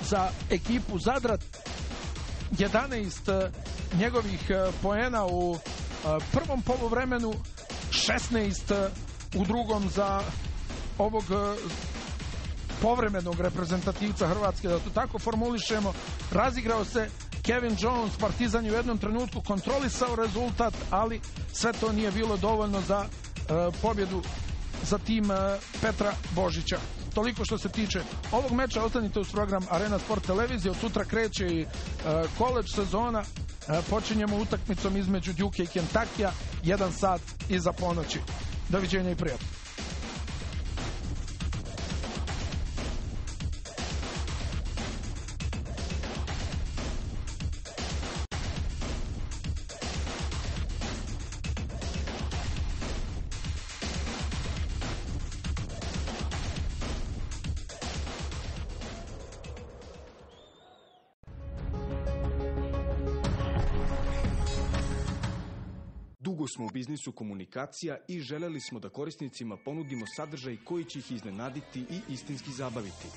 za ekipu Zadra. 11 njegovih poena u prvom poluvremenu, 16 u drugom za ovog povremenog reprezentativca Hrvatske, da to tako formulišemo. Razigrao se Kevin Jones, Partizan je u jednom trenutku kontrolisao rezultat, ali sve to nije bilo dovoljno za pobjedu za tim Petra Božića. Toliko što se tiče ovog meča. Ostanite uz program Arena Sport televizije. Od sutra kreće i koledž sezona. Počinjemo utakmicom između Duke i Kentakija, 1 sat iza ponoći. Doviđenja i prijatno. Dugo smo u biznisu komunikacija i želeli smo da korisnicima ponudimo sadržaj koji će ih iznenaditi i istinski zabaviti.